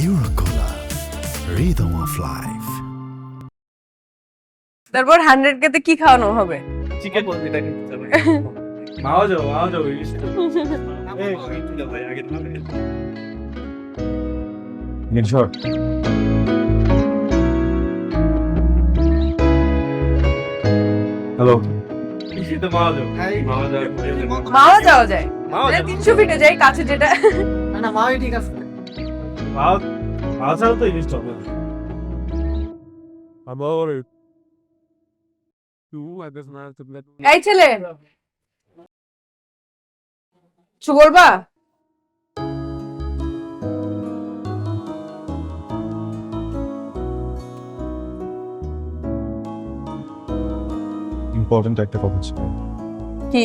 Eurocola, rhythm of life. তারপর 100 কে তে কি খাওয়ানো হবে? চিকেন এটা খেতে হবে। মাও যাও এই তুই ভাই আগে না নির্ঝর হ্যালো তো মাও যাও মাওয়া যাওয়া যায়। মাও মানে 300 ফিটে যাই কাছে যেটা। না মাই ঠিক আছে। মাও ছাড়া তো ইলিশ হবে আমার এই ছেলে কিছু বলবা? ইম্পর্টেন্ট একটা কথা ছিল। কি?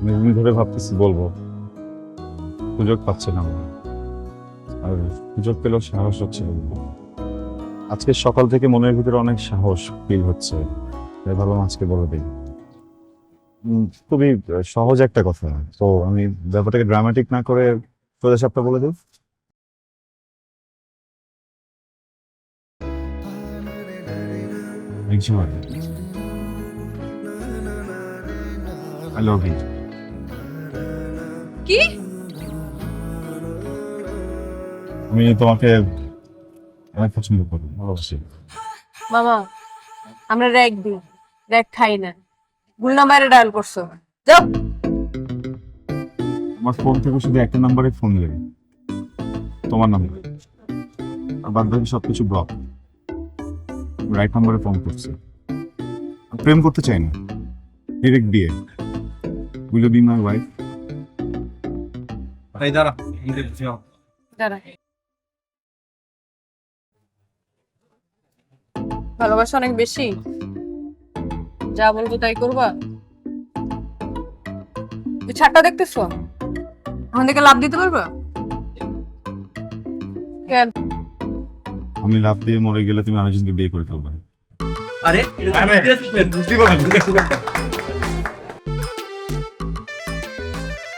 অনেকদিন ধরে ভাবতেছি বলবো, সুযোগ পাচ্ছিলাম না। আর সুযোগ পেলেও সাহস হচ্ছে না। আজকে সকাল থেকে মনের ভিতরে অনেক সাহস ফিল হচ্ছে, তাই ভাবলাম আজকে বলে দিই। খুবই সহজ একটা কথা, তো আমি ব্যাপারটাকে ড্রামাটিক না করে সোজা সাপটা বলে দিই। I love you. কি? আমি তোমাকে অনেক পছন্দ করি, ভালোবাসি। মামা আমরা র‍্যাক দিই, র‍্যাক খাই না। ভুল নাম্বারে ডায়াল করছো, যাও। আমার ফোন থেকে শুধু একটা নাম্বারে ফোন দেবে, তোমার নাম্বার, আর বাদ বাকি সবকিছু ব্লক। রাইট নাম্বারে ফোন করছে। প্রেম করতে চাই না, ডিরেক্ট বিয়ে। Will you be my wife? এই দাঁড়া দাঁড়া। ভালোবাসা অনেক বেশি, যা বলবো তাই করবা? এই ছাদটা দেখতেছো, ওখান থেকে লাফ দিতে পারবা? কেন? আমি লাভ দিয়ে মরে গেলে তুমি আরেকজনকে বিয়ে করে ফেলবে। আরে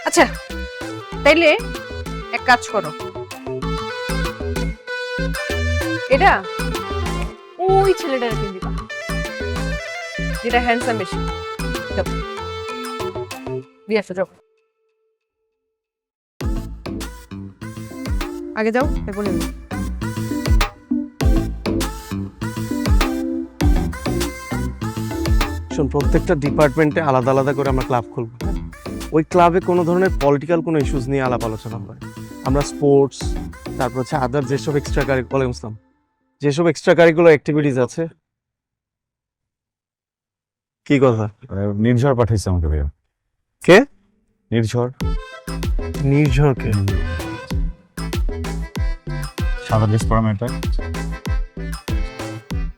আচ্ছা তাইলে এক কাজ করো, এটা ওই ছেলেটার কিনে দিবা যেটা হ্যান্ডসাম বেশি। যাও দিয়ে আসো, যাও আগে যাও, এরপর নিবি। শোন, প্রত্যেকটা ডিপার্টমেন্টে আলাদা আলাদা করে আমরা ক্লাব খুলবো। ওই ক্লাবে কোনো ধরনের পলিটিক্যাল কোনো ইস্যুস নিয়ে আলাপ আলোচনা হয়। আমরা স্পোর্টস, তারপর হচ্ছে আদার যেসব এক্সট্রা কারিকুলাম, যেসব এক্সট্রা কারিকুলার অ্যাক্টিভিটিস আছে। কি কথা? নির্ঝর পাঠাইছে আমাকে ভাইয়া। কে? নির্ঝর। নির্ঝরকে? সাদা ড্রেস পরা মেয়েটা।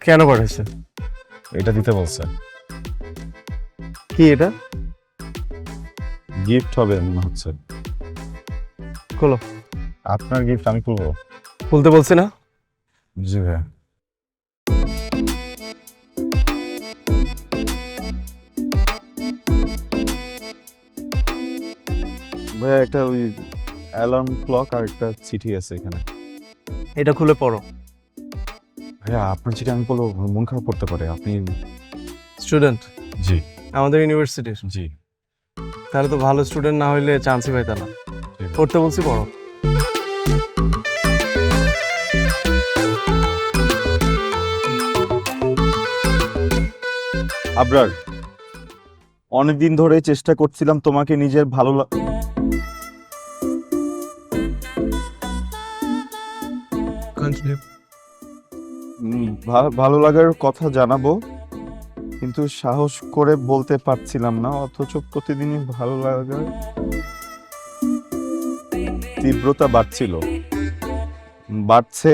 কেন পাঠাইছে? এটা দিতে বলছে। কি এটা? গিফট হবে মনে হচ্ছে। খোলো। আপনার গিফট আমি খুলবো? খুলতে বলছি না? জি ভাইয়া। ভাইয়া একটা ওই অ্যালার্ম ক্লক আর একটা চিঠি আছে এখানে। এটা খুলে পড়ো। ভাইয়া আপনার চিঠি আমি বলবো মন খারাপ করতে পারে। আপনি স্টুডেন্ট? জি। আমাদের ইউনিভার্সিটির? জি। তাহলে তো ভালো স্টুডেন্ট না হইলে চান্সই পাইতা না। পড়তে বলছি, পড়ো। আবরার, অনেকদিন ধরে চেষ্টা করছিলাম তোমাকে নিজের ভালো লাগার কথা জানাবো, কিন্তু সাহস করে বলতে পারছিলাম না। অথচ প্রতিদিনই ভালো লাগার তীব্রতা বাড়ছে।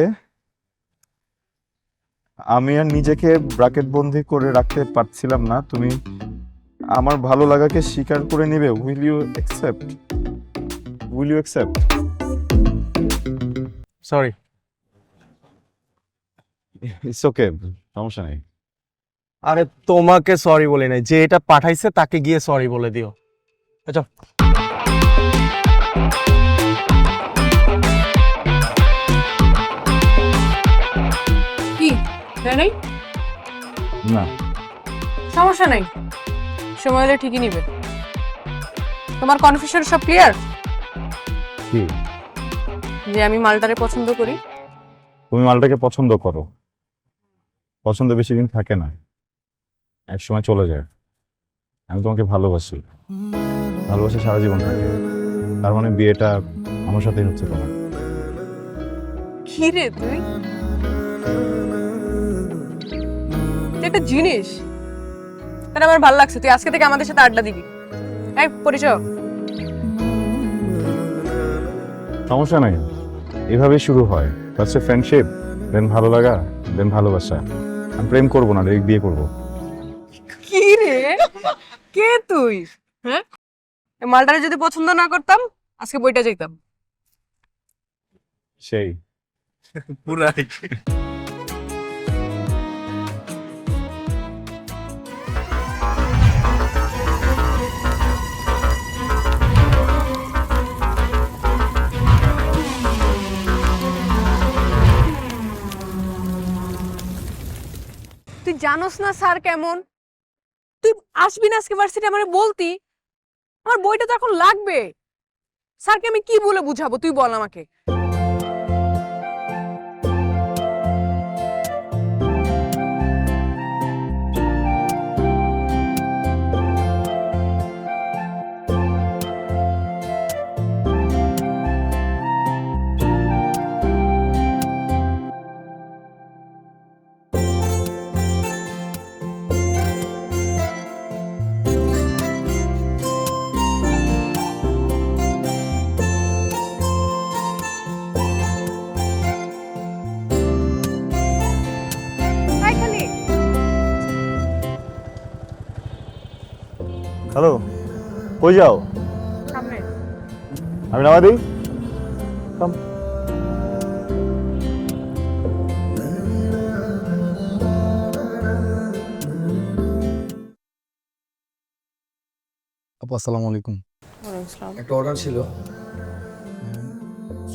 আমি আর নিজেকে ব্র্যাকেট বন্দি করে রাখতে পারছিলাম না। তুমি আমার ভালো লাগাকে স্বীকার করে নিবে? Will you accept? Will you accept? Sorry. It's okay, সমস্যা নেই। আরে তোমাকে সরি বলি নাই, যে এটা পাঠাইছে তাকে গিয়ে সরি বলে দিও। আচ্ছা কি নাই? না, সমস্যা নাই, সময় হলে ঠিকই নিবে। তোমার কনফিউশন সব ক্লিয়ার? কি? যে আমি মালটারে পছন্দ করি। তুমি মালটাকে পছন্দ করো, পছন্দ বেশি দিন থাকে না, এক সময় চলে যায়। আমি তোমাকে ভালোবাসি, ভালোবাসা সারা জীবন থাকে। তার মানে বিয়েটা আমার সাথেই হচ্ছে তোমার। কি রে তুই একটা জিনিস, তাহলে আমার ভালো লাগছে। তুই আজকে থেকে আমাদের সাথে আড্ডা দিবি। এই পরিচয়। সমস্যা নাই, এভাবেই শুরু হয়। ফার্স্টে ফ্রেন্ডশিপ, দেন ভালো লাগা, দেন ভালোবাসা। আমি প্রেম করবো না, ডাইরেক্ট বিয়ে করবো। কি রে, কে তুই? হ্যাঁ, এই মালটারে যদি পছন্দ না করতাম আজকে বইটা যাইতাম। সেই পুরাই। তুই জানোস না স্যার কেমন? তুই আসবি না আজকে ভার্সিটি আমারে বলতি। আমার বইটা তো এখন লাগবে। স্যারকে আমি কি বলে বুঝাবো তুই বল আমাকে। হ্যালো, কই যাও? সামনে। আমি নামা দিই। আপু আসসালামু আলাইকুম। একটা অর্ডার ছিল।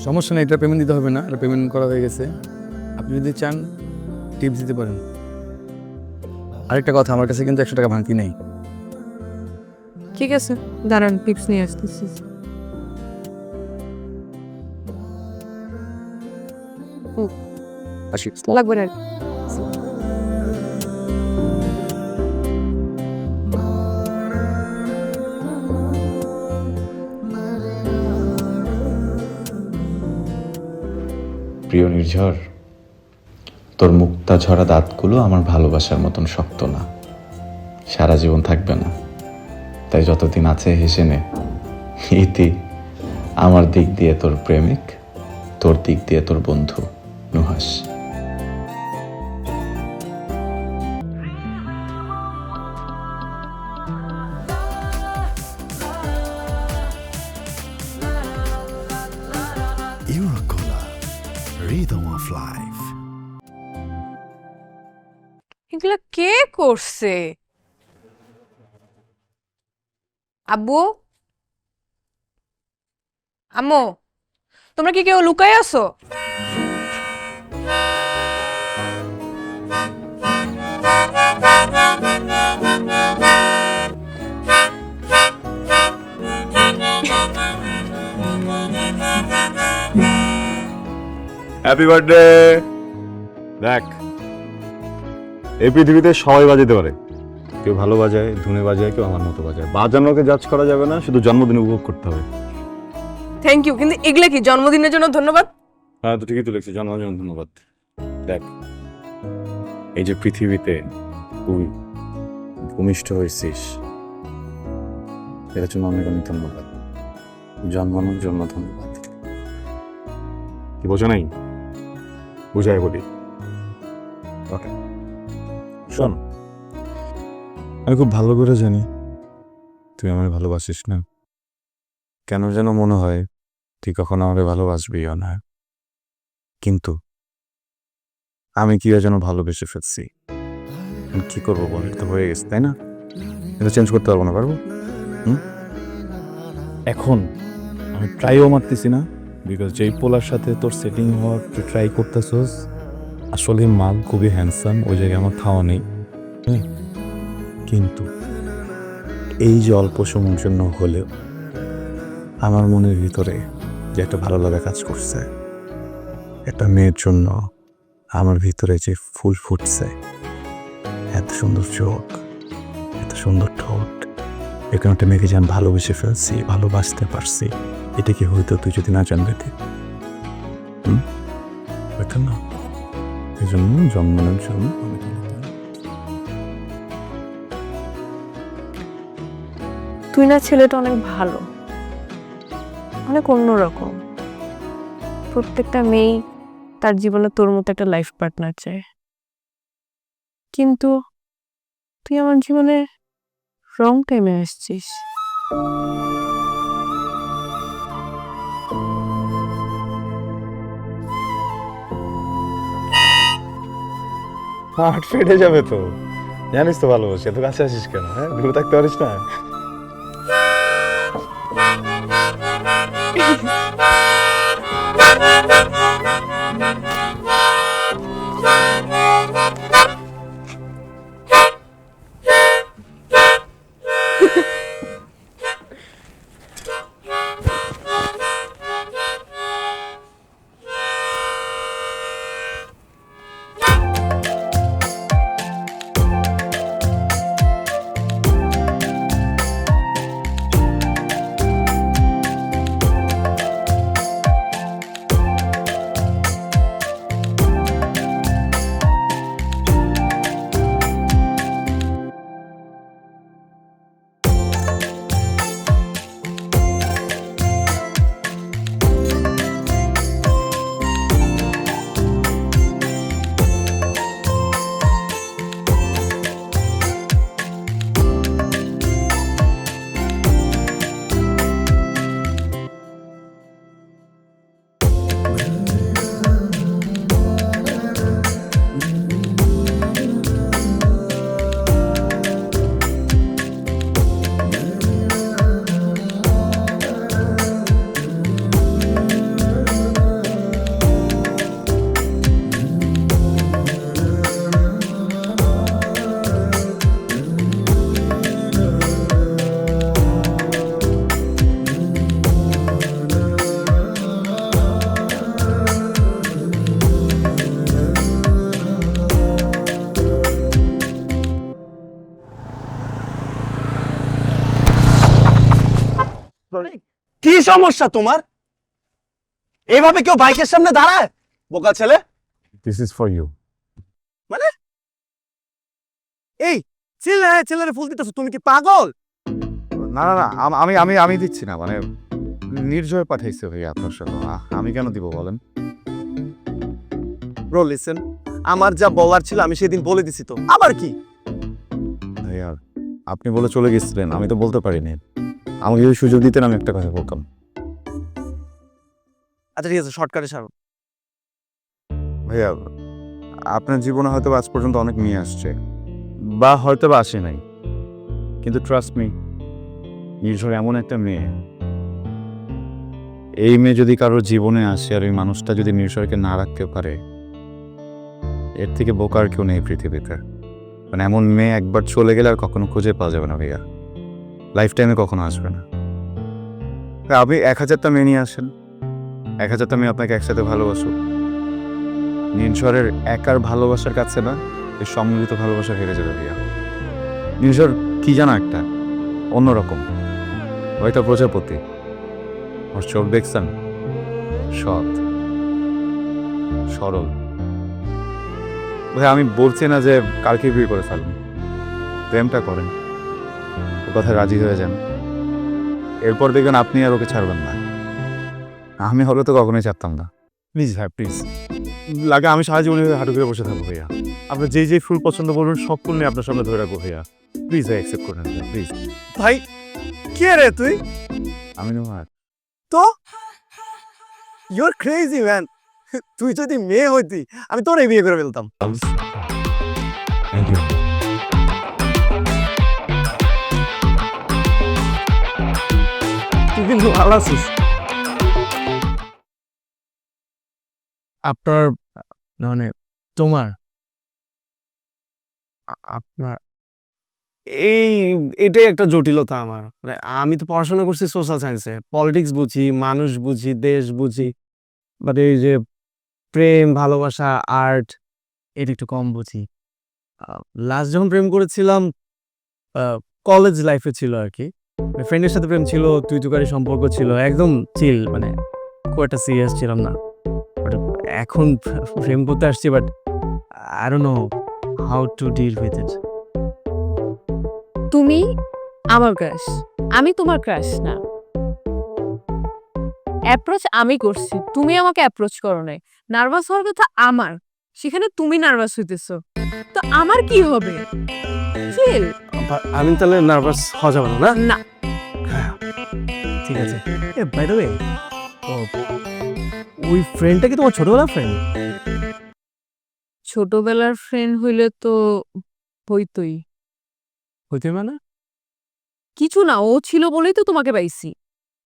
সমস্যা নেই, এটা পেমেন্ট দিতে হবে না, এটা পেমেন্ট করা হয়ে গেছে। আপনি যদি চান টিপস দিতে পারেন। আরেকটা কথা, আমার কাছে কিন্তু 100 টাকা ভাঙতি নেই। ঠিক আছে, দাঁড়ান টিপস নিয়ে আসতেছি। আসি। লাগবে না। প্রিয় নির্ঝর, তোর মুক্তা ঝরা দাঁতগুলো আমার ভালোবাসার মতন শক্ত না, সারা জীবন থাকবে না। তাই যতদিন আছে হেসে নে। ইতি, আমার দিক দিয়ে তোর প্রেমিক, তোর দিক দিয়ে তোর বন্ধু Nuhash. Eurocolor, rhythm of life. এগুলা কে করছে? আব্বু, আম্মু, তোমরা কি কেউ লুকায় আছো? Happy birthday. দেখ, এই পৃথিবীতে সবাই বাজাতে পারে। কেউ ভালো বাজায়, ধুনে বাজায়, কেউ আমার মতো বাজায়। বাজানোকে জাজ করা যাবে না, শুধু জন্মদিন উপভোগ করতে হবে। থ্যাংক ইউ, কিন্তু এগুলা কি জন্মদিনের জন্য ধন্যবাদ? হ্যাঁ, তো ঠিকই তো লিখছি, জন্মদিনের জন্য ধন্যবাদ। দেখ, এই যে পৃথিবীতে তুই ভূমিষ্ঠ হয়েছিস, এর জন্য অনেক অনেক ধন্যবাদ। জন্মানোর জন্য ধন্যবাদ। কি বোঝো নাই? বুঝাই বলি। ওকে, শোন, আমি খুব ভালো করে জানি তুই আমায় ভালোবাসিস না। কেন যেন মনে হয় তুই কখনো আমাকে ভালোবাসবিও না, কিন্তু আমি কি যেন ভালোবেসে ফেলছি। আমি কি করবো বল, এটা তো হয়ে গেছে, তাই না? এটা চেঞ্জ করতে পারবো না, পারবো? এখন আমি ট্রাইও মারতেছি না, বিকজ যেই পোলার সাথে তোর সেটিং হওয়ার তুই ট্রাই করতেছস আসলে মাল খুবই হ্যান্ডসাম, ওই জায়গায় আমার খাওয়া নেই। কিন্তু এই যে অল্প সময়ের জন্য হলেও আমার মনের ভিতরে যে একটা ভালো লাগা কাজ করছে, একটা মেয়ের জন্য আমার ভিতরে যে ফুল ফুটছে, এত সুন্দর চোখ, এত সুন্দর ঠোঁট, এখানে একটা মেয়েকে যে আমি ভালোবেসে ফেলছি, ভালোবাসতে পারছি, এটা কি হইতো তুই যদি না জানবে? হইতো না। এই জন্য জন্মের জন্য তুই না ছেলেটা অনেক ভালো, অনেক অন্যরকম। প্রত্যেকটা মেয়েই তার জীবনে তোর মতো একটা লাইফ পার্টনার চায়, কিন্তু তুই আমার জীবনে রং টাইমে আসছিস। হার্ট ফেটে যাবে তো, জানিস তো ভালোবাসি, এত কাছে আসিস কেন? হ্যাঁ, দূরে থাকতে পারিস না? কি সমস্যা তোমার? এইভাবে কেউ বাইকের সামনে দাঁড়ায়? বোকা ছেলে। This is for you. মানে এই ছেলেরে ফুল দিতেছো, তুমি কি পাগল? না না না, আমি আমি আমি দিচ্ছি না, মানে নির্জয় পাঠাইছে ভাই আপনার সাথে, আমি কেন দিব বলেন? ব্রো লিসেন, আমার যা বলার ছিল আমি সেদিন বলে দিছি, তো আবার কি? ভাইয়া আপনি বলে চলে গেছিলেন, আমি তো বলতে পারিনি। আমাকে যদি সুযোগ দিতেন আমি একটা কথা বলতাম। আচ্ছা ঠিক আছে, শর্টকাটে সারো। ভাইয়া আপনার জীবনে হয়তো আজ পর্যন্ত অনেক মেয়ে আসছে, বা হয়তো বা আসে নাই, কিন্তু ট্রাস্ট মি, নির্ঝর এমন একটা মেয়ে, এই মেয়ে যদি কারোর জীবনে আসে আর ওই মানুষটা যদি নির্ঝরকে না রাখতে পারে, এর থেকে বোকার কেউ নেই পৃথিবীতে। মানে এমন মেয়ে একবার চলে গেলে আর কখনো খুঁজে পাওয়া যাবে না ভাইয়া, লাইফ টাইমে কখনো আসবে না। আপনি 1000টা মেয়ে নিয়ে আসেন, 1000টা মেয়ে আপনাকে একসাথে ভালোবাসুক, নির্ঝরের একার ভালোবাসার কাছে না এই সম্মিলিত ভালোবাসা হেরে যাবে ভাইয়া। নির্ঝর কি জানা একটা অন্যরকম, ওইটা প্রজাপতি, ওর চোখ দেখছেন, সৎ সরল। ভাই আমি বলছি না যে কালকে বিয়ে করে ফেলবেন, প্রেমটা করেন, ও কথা রাজি হয়ে যান, এরপর দেখবেন আপনি আর ওকে ছাড়বেন না। আমি হলে তো কখনোই ছাড়তাম না। প্লিজ ভাই প্লিজ, লাগে আমি সারা জীবনে হাঁটু করে বসে থাকবো ভাইয়া। আপনার যেই যেই ফুল পছন্দ করবেন সব ফুল নিয়ে আপনার সামনে ধরে রাখবো ভাইয়া। প্লিজ ভাই অ্যাকসেপ্ট করেন প্লিজ। ভাই কে রে তুই? আমি নোহার। তো ইউ আর ক্রেজি ম্যান। তুই যদি মেয়ে হইতি আমি তোরে বিয়ে করে ফেলতাম। Thank you. তুই কিন্তু ভালো আছিস। আপনার মানে তোমার আপনার এটাই একটা জটিলতা আমার। মানে আমি তো পড়াশোনা করছি সোশ্যাল সায়েন্সে, পলিটিক্স বুঝি, মানুষ বুঝি, দেশ বুঝি, বাট এই যে প্রেম, ভালোবাসা, আর্ট এটা একটু কম বুঝি। লাস্ট যখন প্রেম করেছিলাম কলেজ লাইফে ছিল আর কি। ফ্রেন্ডের সাথে প্রেম ছিল, তুই তুকারি সম্পর্ক ছিল, একদম চিল, মানে খুব একটা সিরিয়াস ছিলাম না। বাট এখন প্রেম করতে আসছি, but I don't know how to deal with it. তুমি আমার ক্রাশ, আমি তোমার ক্রাশ না। অ্যাপ্রোচ আমি করছি, তুমি আমাকে অ্যাপ্রোচ করো নাই। নার্ভাস হওয়ার কথা আমার, সেখানে তুমি নার্ভাস হইতেছো, তো আমার কি হবে? চিল। আমি তাহলে নার্ভাস হওয়া যাবে না? না, ঠিক আছে। এ বাই দ্য ওয়ে, ওই ফ্রেন্ডটা কি তোমার ছোটবেলার ফ্রেন্ড? ছোটবেলার ফ্রেন্ড হইলে তো হইতই। হইতে মানে? কিছু না, ও ছিল বলেই তো তোমাকে পাইছি।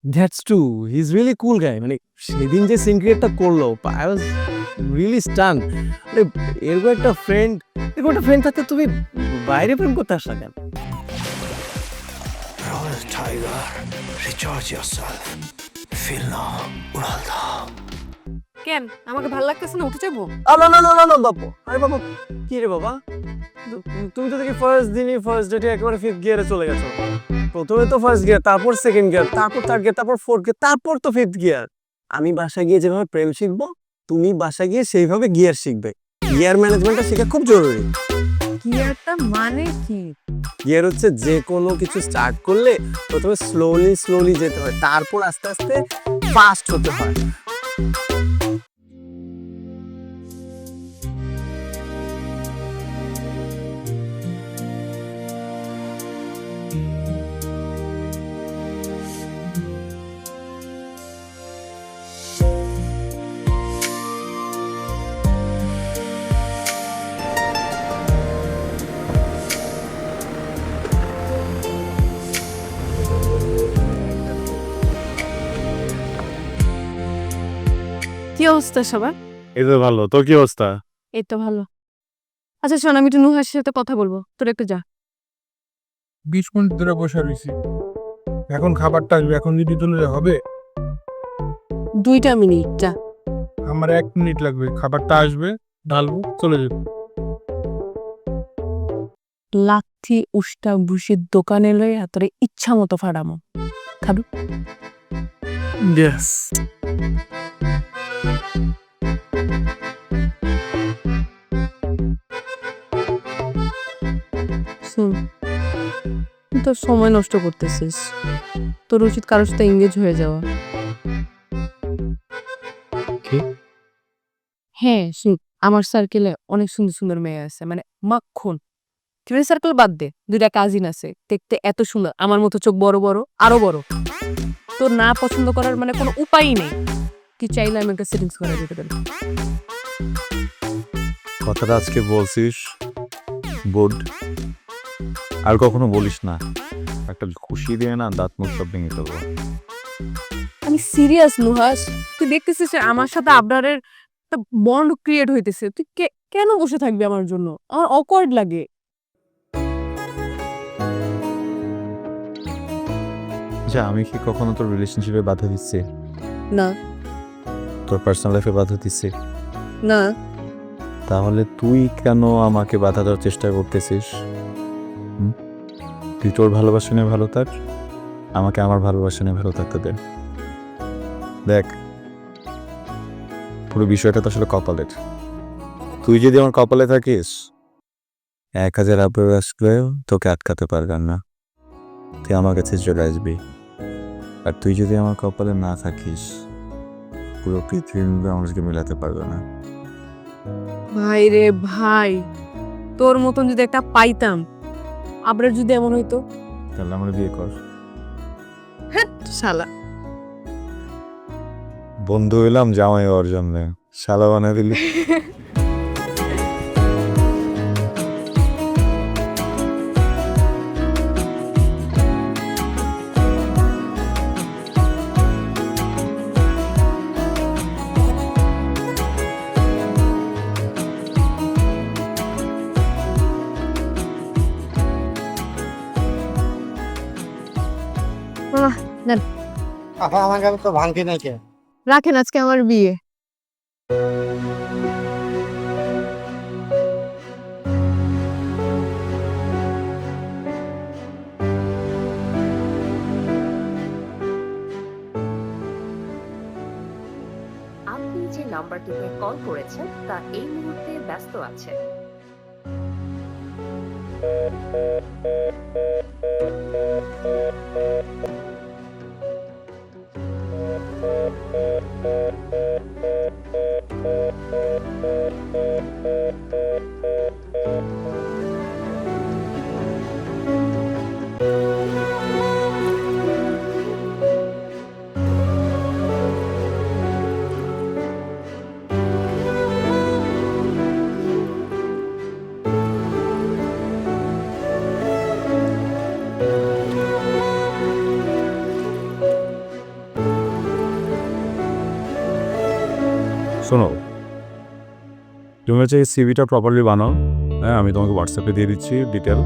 That's true, he is really cool guy. মানে সেদিন যে সিন ক্রিয়েটটা করলো, আই ওয়াজ রিয়েলি স্টান। মানে এরকম একটা ফ্রেন্ড থাকতে তুমি বাইরে প্রেম করতে আসলা কেন? Royal Tiger, recharge yourself. Feel now, উড়াল দাও। কেন আমাকে ভালো লাগতেছে না, উঠে যাবো? না না না না না বাবু, আরে বাবা কি রে বাবা, তুমি তো দেখি ফার্স্ট দিনই ফার্স্ট ডেটে একেবারে ফিফথ গিয়ারে চলে গেছো। প্রথমে তো ফার্স্ট গিয়ার, তারপর সেকেন্ড গিয়ার, তারপর থার্ড গিয়ার, তারপর ফোর্থ গিয়ার, তারপর তো ফিফথ গিয়ার। আমি বাসায় গিয়ে যেভাবে প্রেম শিখবো, তুমি বাসায় গিয়ে সেইভাবে গিয়ার শিখবে। গিয়ার ম্যানেজমেন্টটা শেখা খুব জরুরি। গিয়ারটা মানে কি? গিয়ার হচ্ছে যে কোনো কিছু স্টার্ট করলে প্রথমে স্লোলি যেতে হয়, তারপর আস্তে আস্তে ফাস্ট হতে হয়। কি অবস্থা সবার? এই তো ভালো, তোর কি অবস্থা? এই তো ভালো। আচ্ছা শোন, আমি একটু নুহার সাথে কথা বলবো, তোর একটু যা। 20 মিনিট ধরে বসে রয়েছি, এখন খাবারটা আসবে, এখন যদি চলে হবে? 2 মিনিট যা। আমার 1 মিনিট লাগবে, খাবারটা আসবে, ঢালবো, চলে যাবো। লাথি উষ্টা বুসির দোকানে লয়ে তোরে ইচ্ছা মতো ফাড়ামো, খাবি? ইয়েস। শুন, তুই তোর সময় নষ্ট করতেছিস, তোর উচিত কারোর সাথে এঙ্গেজ হয়ে যাওয়া। কি? হ্যাঁ শুন, আমার সার্কেলে অনেক সুন্দর সুন্দর মেয়ে আছে, মানে মাখন। ফ্রেন্ড সার্কেল বাদ দে, 2টা কাজিন আছে, দেখতে এত সুন্দর, আমার মতো চোখ বড় বড়, আরো বড়। তোর না পছন্দ করার মানে কোনো উপায়ই নেই। তুই চাইলে আমি একটা সেটিংস করে দিতে পারি। কথাটা আজকে বলছিস গুড, আর কখনো বলিস না। একটা খুশি দিয়ে না দাঁত মুখ সব ভেঙে ফেলবো। আমি সিরিয়াস নুহাস, তুই দেখতেছিস যে আমার সাথে আবরারের একটা বন্ড ক্রিয়েট হইতেছে, তুই কেন বসে থাকবি আমার জন্য? আমার অকওয়ার্ড লাগে। আচ্ছা, আমি কি কখনো তোর রিলেশনশিপে বাধা দিচ্ছি? না তোর পার্সোনাল লাইফে বাধা দিচ্ছি? না, তাহলে তুই কেন আমাকে বাধা দেওয়ার চেষ্টা করতেছিস? তুই তোর ভালোবাসা নিয়ে ভালো থাক, আমাকে আমার ভালোবাসা নিয়ে ভালো থাকতে দে। দেখ, পুরো বিষয়টা তো আসলে কপালের। তুই যদি আমার কপালে থাকিস, 1000 আব্বুর আসলেও তোকে আটকাতে পারবেন না, তুই আমার কাছে চলে আসবি। আর তুই যদি আমার কপালে না থাকিস, পুরো পৃথিবী আমাকে মেলাতে পারবে না। ভাই রে ভাই, তোর মতন যদি একটা পাইতাম, আবরার যদি এমন হইতো। তাহলে আমার বিয়ে কর। হ্যাঁ শালা। বন্ধু হইলাম জামাই হওয়ার জন্য, শালা বানায় দিলি। আপা আমাকে তো ভাঙতি নাই কে? রাখেন, আজকে আমার বিয়ে। আপনি যে নাম্বারটিতে কল করেছেন তা এই মুহূর্তে ব্যস্ত আছে। শোনো, তুমি হচ্ছে এই সিভিটা প্রপারলি বানাও। হ্যাঁ, আমি তোমাকে হোয়াটসঅ্যাপে দিয়ে দিচ্ছি ডিটেল।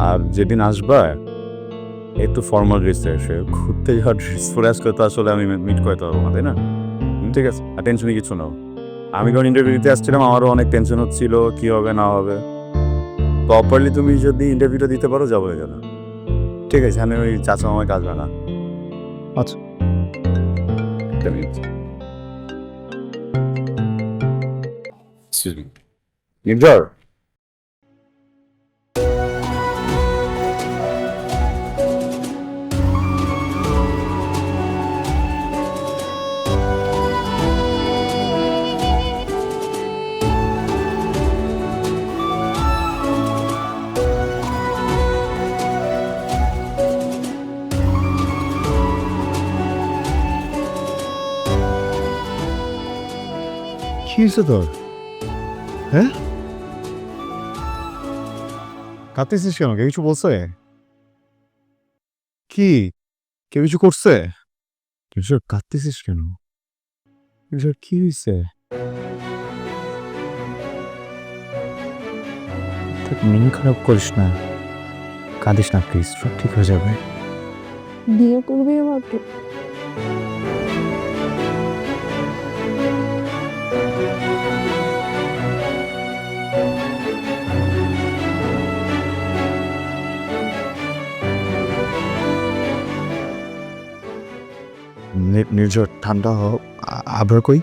আর যেদিন আসবা একটু ফর্মাল ড্রেসে এসে, ঘুরতে যাওয়ার ড্রেস পরে আসলে তো আসলে আমি মিট করতে পারবো না, তাই না? ঠিক আছে, আর টেনশনে কিছু নাও। আমি যখন ইন্টারভিউ দিতে আসছিলাম আমারও অনেক টেনশন হচ্ছিল কী হবে না হবে। প্রপারলি তুমি যদি ইন্টারভিউটা দিতে পারো যাবো গেল। ঠিক আছে, আমি ওই চাচা আমার কাজ হয় না। আচ্ছা, একটা মিনিট। নির্ঝর, কি হয়েছে তোর? হ্যাঁ, কাঁদতেছিস কেন? কেউ কিছু বলছে? কি কেউ কিছু করছে? কাঁদতেছিস কেন? কি হয়েছে? মন খারাপ করিস না, কাঁদিস না প্লিজ, সব ঠিক হয়ে যাবে। বিয়ে করবে আমাকে? নির্ঝর, ঠান্ডা হ। আবার কই?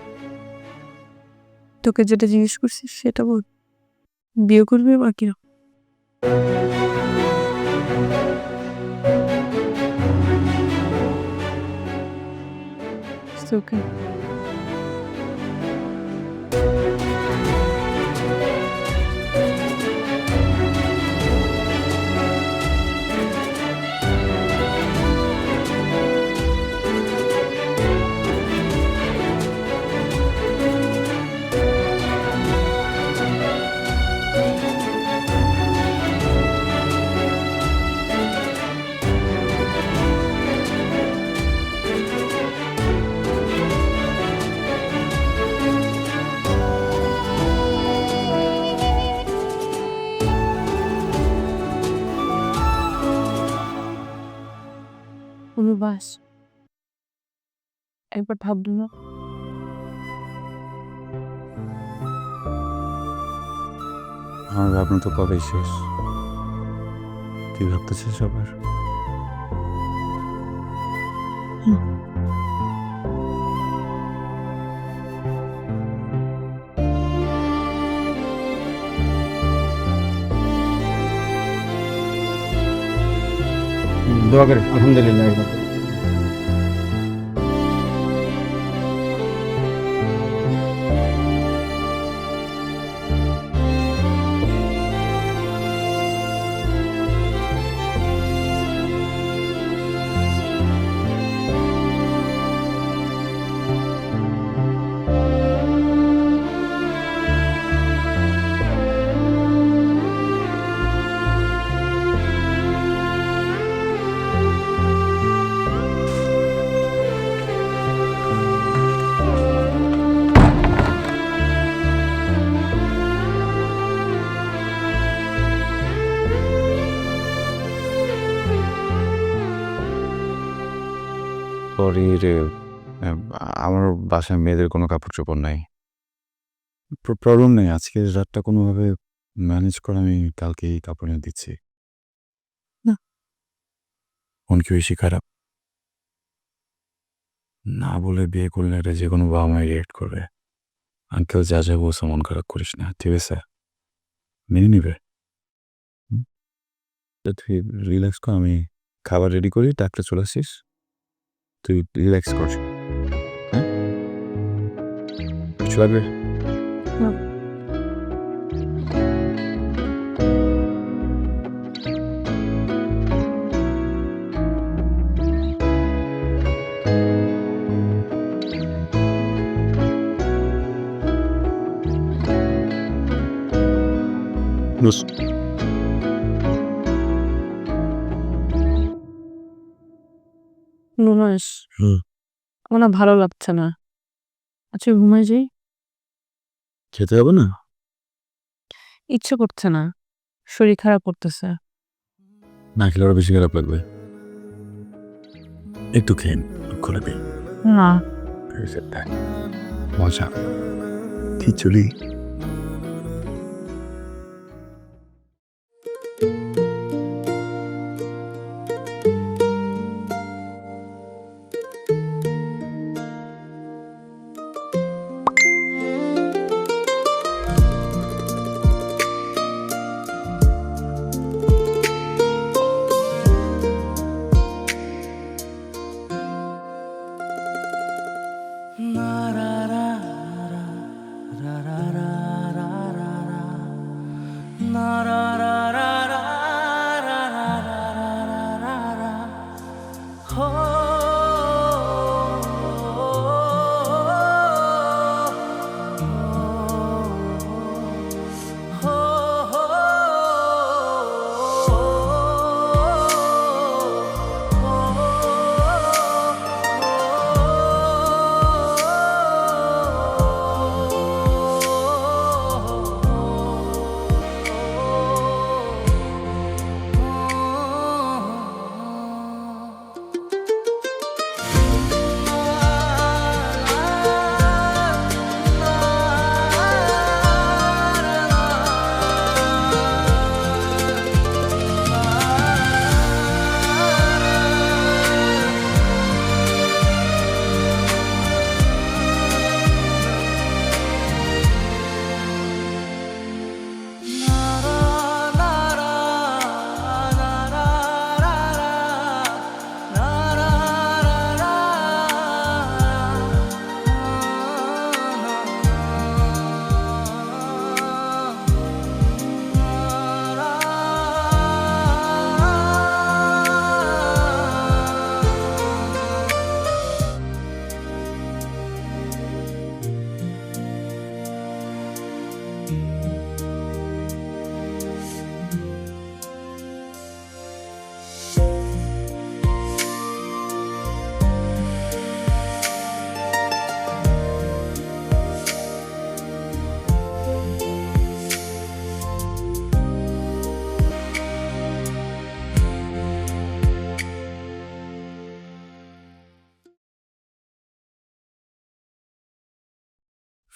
তোকে যেটা জিজ্ঞেস করছিস সেটা বল, বিয়ে করবে বাকি? ওকে, বাস একবার ভাবলো না? আমার ভাবনা তো কবেই শেষ। তুই ভাবতেছিস আবার? দোয়া করে আলহামদুলিল্লাহ। সরি রে, আমার বাসায় মেয়েদের কোনো কাপড় চোপড় নাই। প্রবলেম নেই, আজকে রাতটা কোনোভাবে ম্যানেজ করে আমি কালকেই কাপড় এনে দিচ্ছি। না। মন কি বেশি খারাপ? না বলে বিয়ে করলে এটা যে কোনো বাবা মাই রিয়েক্ট করবে। আঙ্কেল যা যা বলছে মন খারাপ করিস না, ঠিক আছে? মেনে নিবে। তুই রিল্যাক্স কর, আমি খাবার রেডি করি, ডাক্তার চলে আসিস, তুই রিল্যাক্স কর। হ্যাঁ, কিছু লাগবে? নুহাস, হুম। আমার না ভালো লাগছে না। আচ্ছা ঘুমাই যাই। খেতে হবে না? ইচ্ছে করছে না, শরীর খারাপ করতেছে। না খেলে আরো বেশি খারাপ লাগবে। একটু খেন, খুলে দিন। না, মজা খিচুড়ি।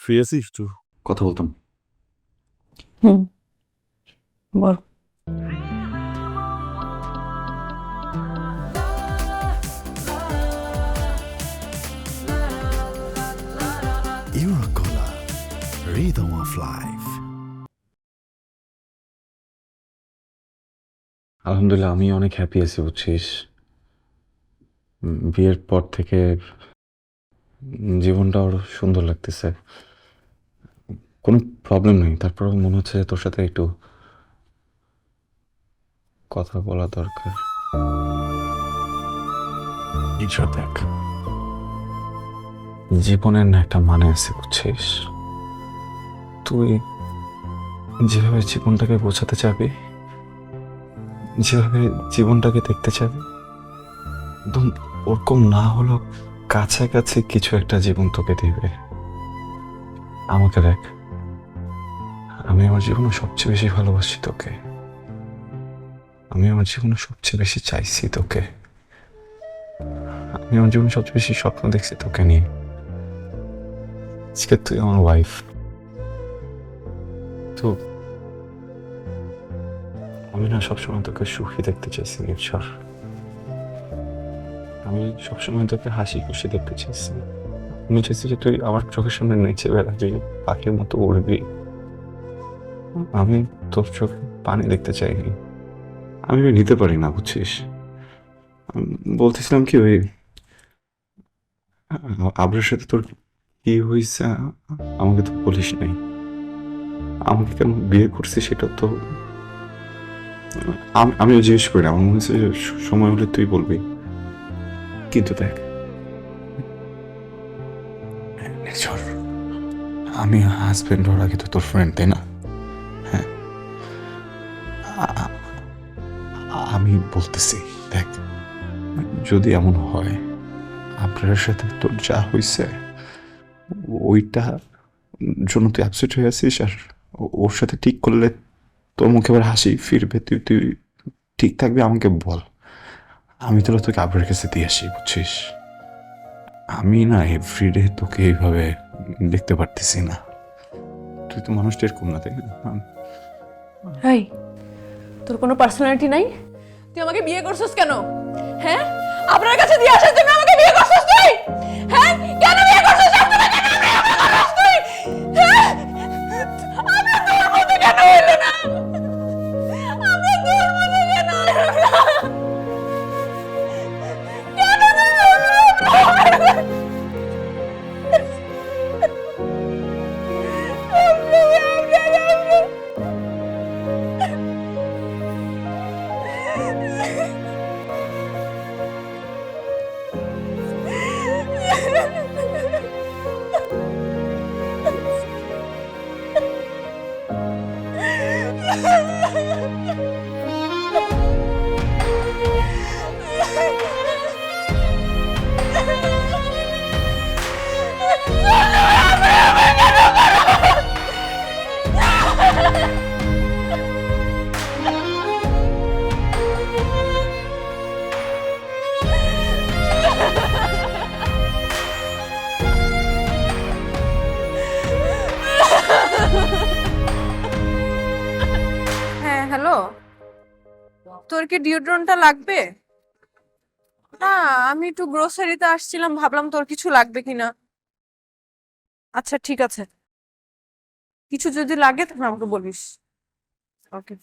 ফ্রি আছিস তো? কথা বলতাম। বল। Eurocola, rhythm of life. আলহামদুলিল্লাহ, আমি অনেক হ্যাপি আছি, বুঝছিস? বিয়ের পর থেকে জীবনটা আরো সুন্দর লাগতেছে, কোনো প্রবলেম নেই। তারপরেও মনে হচ্ছে তোর সাথে একটু কথা বলা দরকার। দেখ, জীবনের না একটা মানে আছে, বুঝছিস? তুই যেভাবে জীবনটাকে বোঝাতে চাবি, যেভাবে জীবনটাকে দেখতে চাবি, একদম ওরকম না হলেও কাছাকাছি কিছু একটা জীবন তোকে দিবে। আমাকে দেখ, আমি আমার জীবনে সবচেয়ে বেশি ভালোবাসি তোকে, আমি আমার জীবনে সবচেয়ে বেশি চাইছি তোকে। আমি আমার জীবনে সবচেয়ে বেশি স্বপ্ন দেখছি তোকে নিয়ে। আজকে তুই আমার ওয়াইফ। তো আমি না সবসময় তোকে সুখী দেখতে চাইছি নির্ঝর। আমি সবসময় তোকে হাসি খুশি দেখতে চাইছি। আমি চাইছি যে তুই আমার চোখের সামনে নেচে বেড়াবি, পাখির মতো উড়বি। আমি তোর চোখে পানি দেখতে চাইনি। আমি নিতে পারি না, বুঝছিস? আমি বলতেছিলাম কি, ওই আবরার সাথে তোর কি হয়েছে আমাকে তো বলিস নাই। আমাকে কেন বিয়ে করছিস সেটা তো আমিও জিজ্ঞেস করি না। আমার মনে হচ্ছে যে সময় হলে তুই বলবি। কিন্তু দেখ নির্ঝর, আমি হাজবেন্ড হওয়ার আগে তো তোর ফ্রেন্ড, তাই না? হ্যাঁ, আমি বলতেছি দেখ, যদি এমন হয় আপনার সাথে তোর যা হয়েছে ওইটা জন্য তুই আপসেট হয়ে আছিস, আর ওর সাথে ঠিক করলে তোর মুখে আবার হাসি ফিরবে, তুই তুই ঠিক থাকবি, আমাকে বল। আমি তোকে আপনার কাছে দিয়ে আসি, বুঝছিস? আমি না এভরিডে তোকে এইভাবে দেখতে পারতেছি না। তুই তো মানুষটা এরকম না, তাই না? হাই, তোর কোনো পার্সোনালিটি নাই? তুই আমাকে বিয়ে করছিস কেন? হ্যাঁ, আপনার কাছে দিয়ে আসার জন্য আমাকে বিয়ে করছিস তুই? হ্যাঁ, কেন বিয়ে করছিস? আপনারা কেন বিয়ে করছিস তুই? হ্যাঁ, আমরা তোর মতো কেন হইলো না? আমরা তোর মতো কেন হইলো না? হ্যাঁ, হ্যালো, তোর কি ডিওড্রেন্টটা লাগবে? না, আমি একটু গ্রোসারিতে আসছিলাম, ভাবলাম তোর কিছু লাগবে কিনা। আচ্ছা ঠিক আছে, কিছু যদি লাগে তখন আমাকে বলিস। ওকে।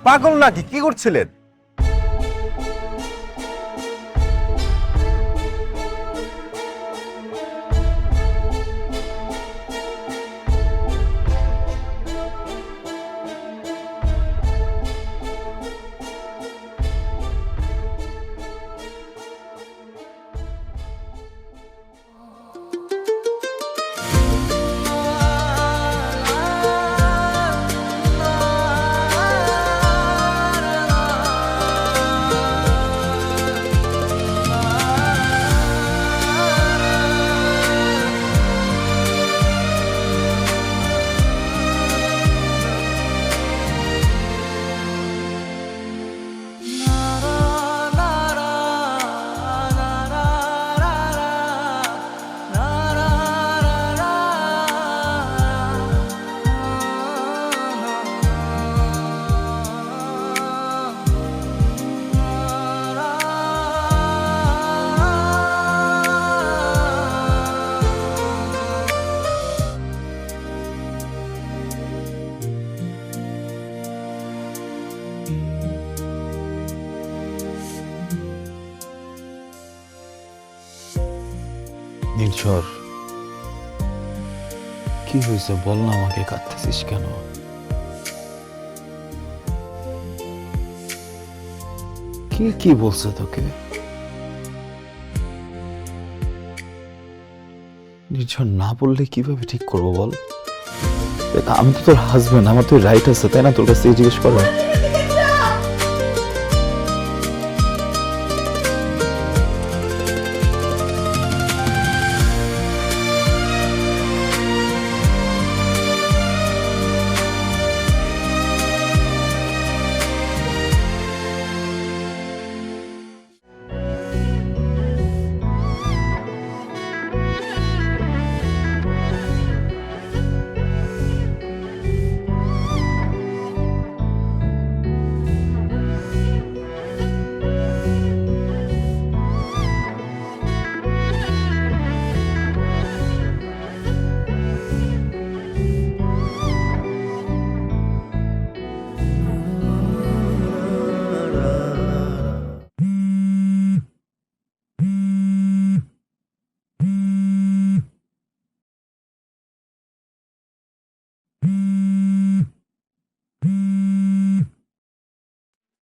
পাগল নাকি? কি করছিলেন? নির্ঝর, কি হয়েছে বল না আমাকে, কাঁদতেছিস কেন? কি বলছে তোকে? নির্ঝর না বললে কিভাবে ঠিক করবো বল? দেখ, আমি তো তোর হাজবেন্ড, আমার তো রাইট আছে তাই না তোর কাছ থেকে জিজ্ঞেস করা?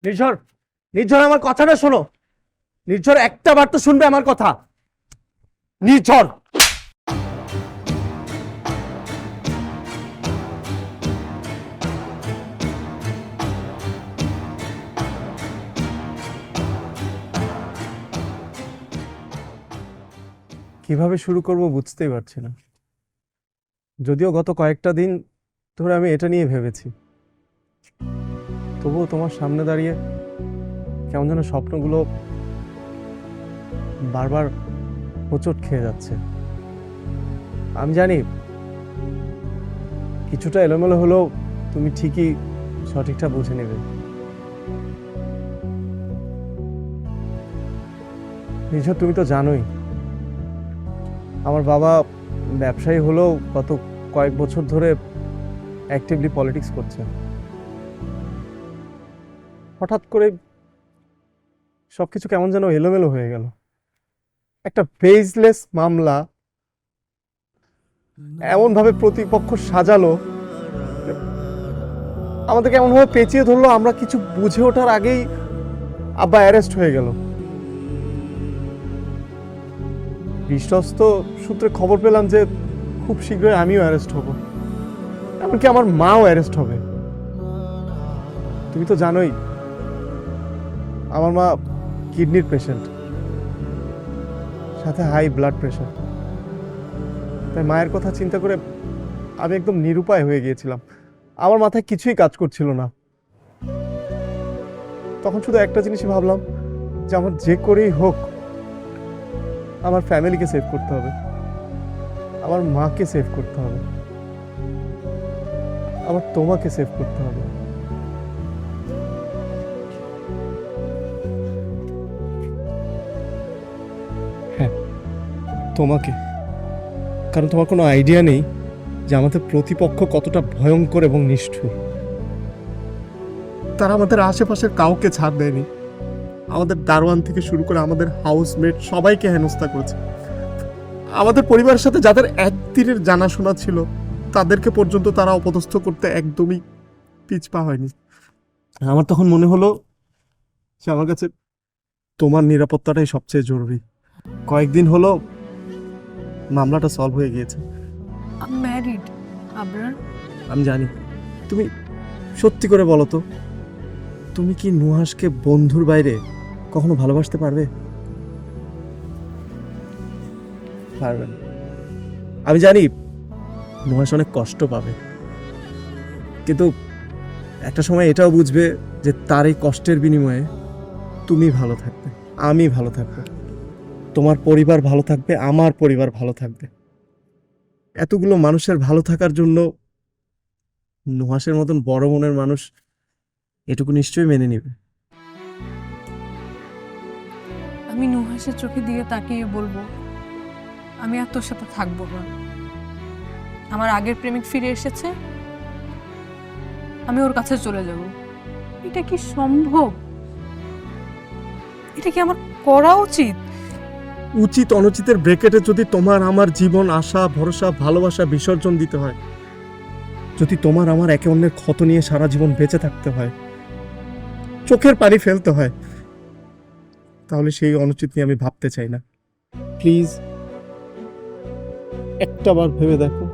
নির্ঝর, নির্ঝর আমার কথাটা শোনো। নির্ঝর একটা বার তো শুনবে আমার কথা। নির্ঝর, কিভাবে শুরু করব বুঝতেই পারছি না। যদিও গত কয়েকটা দিন ধরে আমি এটা নিয়ে ভেবেছি, তবুও তোমার সামনে দাঁড়িয়ে কেমন যেন স্বপ্নগুলো বারবার হোঁচট খেয়ে যাচ্ছে। আমি জানি কিছুটা এলোমেলো হলেও তুমি ঠিকই সঠিকটা বুঝে নেবে। নির্ঝর, তুমি তো জানোই আমার বাবা ব্যবসায়ী হলেও গত কয়েক বছর ধরে অ্যাক্টিভলি পলিটিক্স করছে। হঠাৎ করে সবকিছু কেমন যেন এলোমেলো হয়ে গেল। একটা বেসলেস মামলা এমন ভাবে প্রতিপক্ষ সাজালো, আমাদের কেমন ভাবে পেঁচিয়ে ধরলো, আমরা কিছু বুঝে ওঠার আগেই আব্বা অ্যারেস্ট হয়ে গেল। বিশ্বস্ত সূত্রে খবর পেলাম যে খুব শীঘ্রই আমিও অ্যারেস্ট হব, এমনকি আমার মাও অ্যারেস্ট হবে। তুমি তো জানোই আমার মা কিডনির পেশেন্ট, সাথে হাই ব্লাড প্রেশার। তাই মায়ের কথা চিন্তা করে আমি একদম নিরুপায় হয়ে গিয়েছিলাম। আমার মাথায় কিছুই কাজ করছিল না। তখন শুধু একটা জিনিসই ভাবলাম যে আমার যে করেই হোক আমার ফ্যামিলিকে সেভ করতে হবে, আমার মাকে সেভ করতে হবে, আমার তোমাকে সেভ করতে হবে। হ্যাঁ, তোমাকে। কারণ তোমার কোনো আইডিয়া নেই যে আমাদের প্রতিপক্ষ কতটা ভয়ঙ্কর এবং নিষ্ঠুর। তারা আমাদের আশেপাশের কাউকে ছাড় দেয়নি। আমাদের দারোয়ান থেকে শুরু করে আমাদের হাউসমেট সবাইকে হেনস্থা করেছে। আমাদের পরিবারের সাথে যাদের একদিনের জানাশোনা ছিল তাদেরকে পর্যন্ত তারা অপদস্থ করতে একদমই পিছপা হয়নি। আমার তখন মনে হলো যে আমার কাছে তোমার নিরাপত্তাটাই সবচেয়ে জরুরি। কয়েকদিন হলো মামলাটা সলভ হয়ে গিয়েছে। ম্যারিড আবরার। আমি জানি। তুমি সত্যি করে বলো তো, তুমি কি নুহাসকে বন্ধুর বাইরে কখনো ভালোবাসতে পারবে? পারবে না। আমি জানি নুহাস অনেক কষ্ট পাবে, কিন্তু একটা সময় এটাও বুঝবে যে তার এই কষ্টের বিনিময়ে তুমি ভালো থাকবে, আমি ভালো থাকবো, তোমার পরিবার ভালো থাকবে, আমার পরিবার ভালো থাকবে। এতগুলো মানুষের ভালো থাকার জন্য নুহাসের মতন বড় মনের মানুষ এটুকু নিশ্চয়ই মেনে নিবে। আমি নুহাসের চোখে দিয়ে তাকিয়ে বলবো, আমি আর তোর সাথে থাকবো না। আমার আগের প্রেমিক ফিরে এসেছে, আমি ওর কাছে চলে যাব। এটা কি সম্ভব? এটা কি আমার করা উচিত? উচিত অনুচিতের ব্র্যাকেটে যদি তোমার আমার জীবন, আশা, ভরসা, ভালোবাসা বিসর্জন দিতে হয়, যদি তোমার আমার একে অন্যের ক্ষত নিয়ে সারা জীবন বেঁচে থাকতে হয়, চোখের পানি ফেলতে হয়, তাহলে সেই অনুচিত নিয়ে আমি ভাবতে চাই না। প্লিজ একটা বার ভেবে দেখো।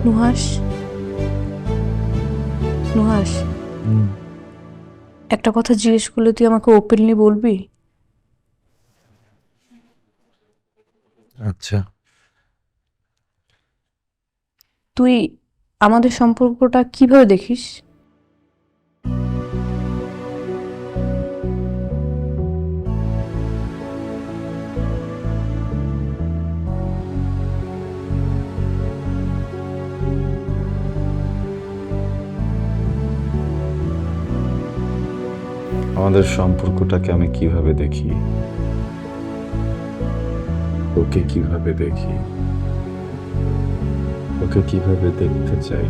নুহাস, নুহাস, একটা কথা জিজ্ঞেস করলে তুই আমাকে ওপেনলি বলবি? আচ্ছা, তুই আমাদের সম্পর্কটা কিভাবে দেখিস? আমাদের সম্পর্কটাকে আমি কিভাবে দেখি, ওকে কিভাবে দেখি, ওকে কিভাবে দেখতে চাই,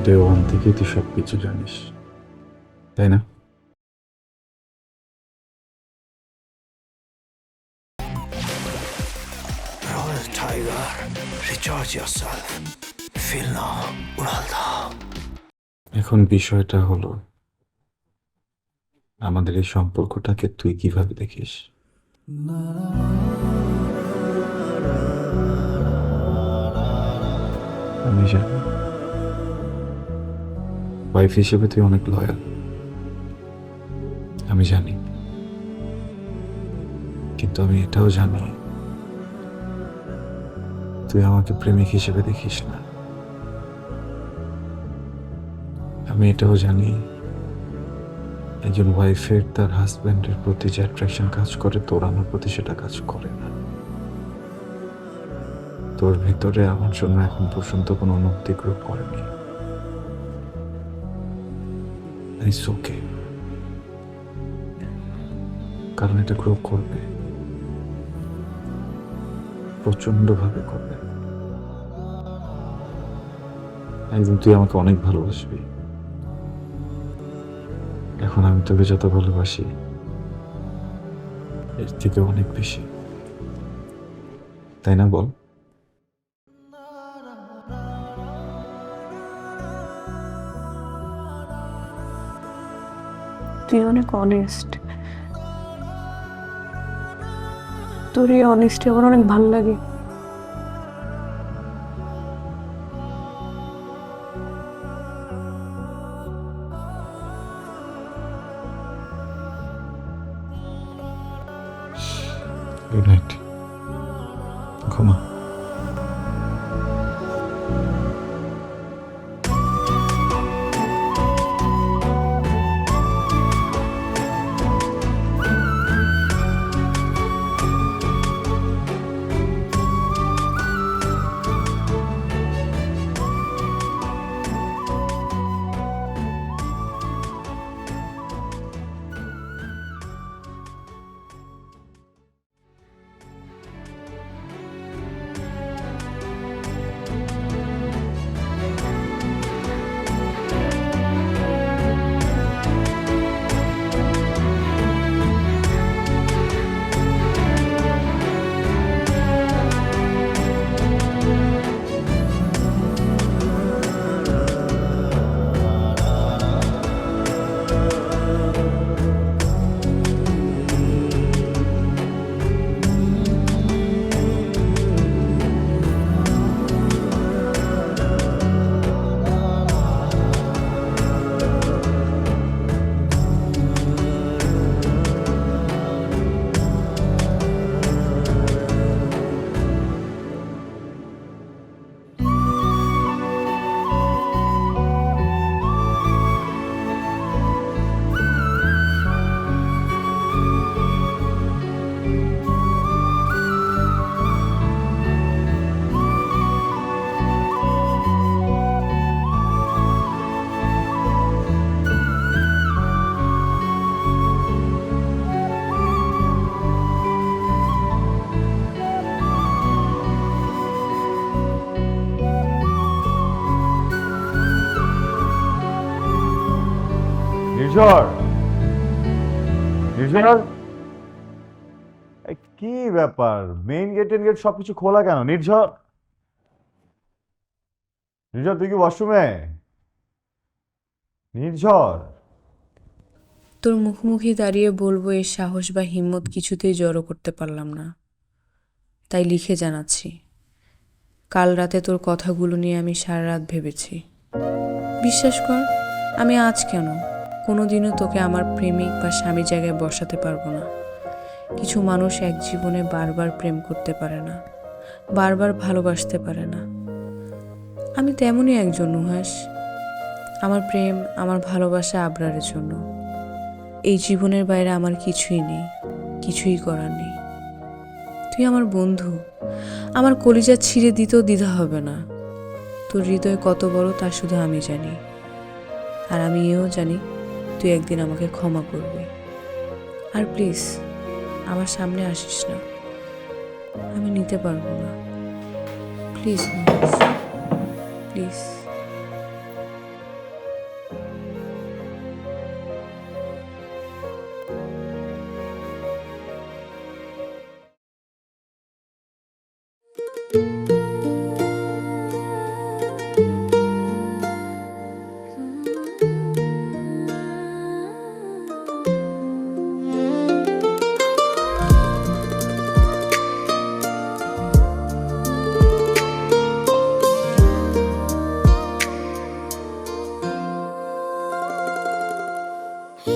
ডে ওয়ান থেকে তুই সবকিছু জানিস, তাই না? এখন বিষয়টা হলো আমাদের এই সম্পর্কটাকে তুই কিভাবে দেখিস? আমি জানি ওয়াইফ হিসেবে তুই অনেক লয়াল, আমি জানি, কিন্তু আমি এটাও জানি তুই আমাকে প্রেমিক হিসেবে দেখিস না। আমি এটাও জানি একজন ওয়াইফের তার হাজব্যান্ডের প্রতি যে অ্যাট্রাকশন কাজ করে, তোর আমার প্রতি সেটা কাজ করে না। তোর ভিতরে আমার জন্য এখন পর্যন্ত কোনো অনুভূতি গ্রো করেনি। ইটস ওকে, কারণ এটা গ্রো করবে, প্রচন্ড ভাবে করবে। একদিন তুই আমাকে অনেক ভালোবাসবি। এখন আমি তোকে যত ভালোবাসি এর থেকে অনেক বেশি, তাই না বল? তুই অনেক অনেস্ট, তোর এই অনেস্টি আমার অনেক ভালো লাগে। গুড নাইট, ঘুমা। নির্ঝর, নির্ঝর, কি ব্যাপার? মেইন গেট সবকিছু খোলা কেন? নির্ঝর, নির্ঝর তুই কি ওয়াশরুমে? নির্ঝর, তোর মুখোমুখি দাঁড়িয়ে বলবো এর সাহস বা হিম্মত কিছুতেই জড়ো করতে পারলাম না, তাই লিখে জানাচ্ছি। কাল রাতে তোর কথাগুলো নিয়ে আমি সারা রাত ভেবেছি। বিশ্বাস কর, আমি আজ কেন কোনোদিনও তোকে আমার প্রেমিক বা স্বামী জায়গায় বসাতে পারবো না। কিছু মানুষ এক জীবনে বারবার প্রেম করতে পারে না, বারবার ভালোবাসতে পারে না। আমি তেমনই একজন নুহাস। আমার প্রেম, আমার ভালোবাসা আবরারের জন্য। এই জীবনের বাইরে আমার কিছুই নেই, কিছুই করার নেই। তুই আমার বন্ধু, আমার কলিজা ছিঁড়ে দিতেও দ্বিধা হবে না। তোর হৃদয় কত বড় তা শুধু আমি জানি, আর আমি এও জানি তুই একদিন আমাকে ক্ষমা করবি। আর প্লিজ আমার সামনে আসিস না, আমি নিতে পারবো না। Please please.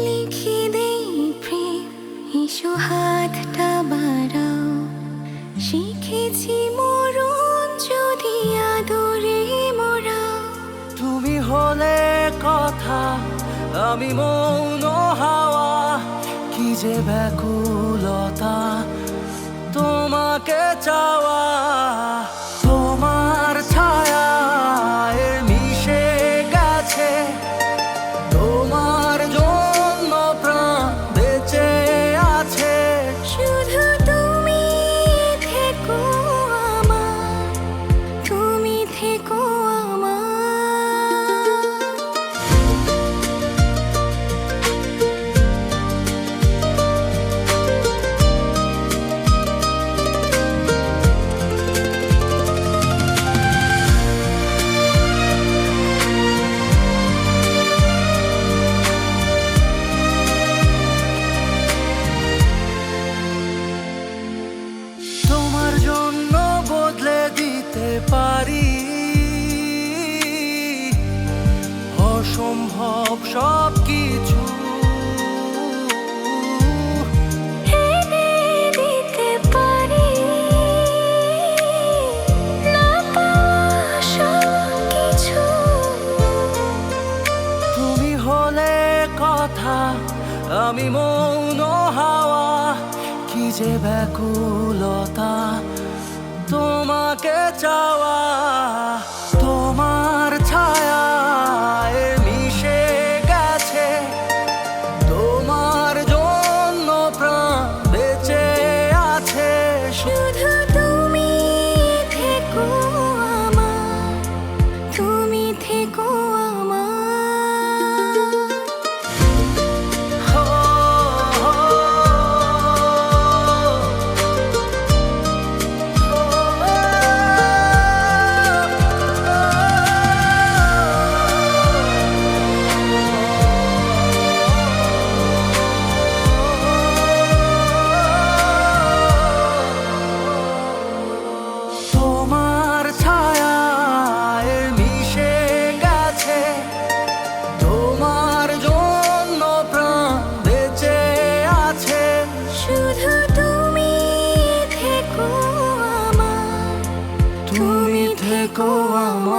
লিখে দেই প্রেম, এসো হাতটা বাড়াও। শিখেছি মরণ যদি আদরে মোরাও। তুমি হলে কথা, আমি মৌন হাওয়া। কি যে ব্যাকুলতা তোমাকে চাওয়া। তোমার ছায়া মিশে গেছে, তোমার জন্য প্রাণ বেঁচে আছে। শুধু তুমি থেকো আমার, তুমি থেকো আমার। তোমার জন্য বদলে দিতে পারি অসম্ভব সব কিছু। এনে দিতে পারি না পাওয়া সবকিছু। তুমি হলে কথা, আমি মৌন হাওয়া। কি যে ব্যাকুলতা তোমাকে চাওয়া। তোমার ছায়া মিশে গেছে, তোমার জন্য প্রাণ বেঁচে আছে। শুধু তুমি থেকো আমার, তুমি থেকো আমার। তোমার ছায়া মিশে গেছে, তোমার জন্য প্রাণ বেঁচে আছে। শুধু তুমি থেকো আমার, তুমি থেকো আমার।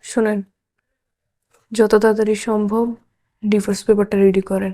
শোনেন, যত তাড়াতাড়ি সম্ভব ডিভোর্স পেপারটা রেডি করেন।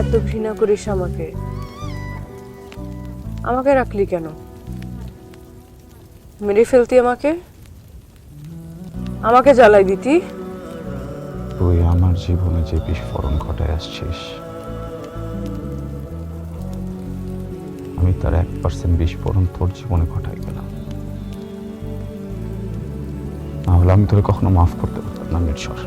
এত ঘৃণা করিস আমাকে? আমাকে রাখলি কেন? মেরে ফেলতি আমাকে, আমাকে জ্বালাই দিতি। তুই আমার জীবনে যে বিস্ফোরণ ঘটায় আসছিস, আমি তার 1% বিস্ফোরণ তোর জীবনে ঘটাই গেলাম। না হলে আমি তোরে কখনো মাফ করতে পারতাম না নির্ঝর।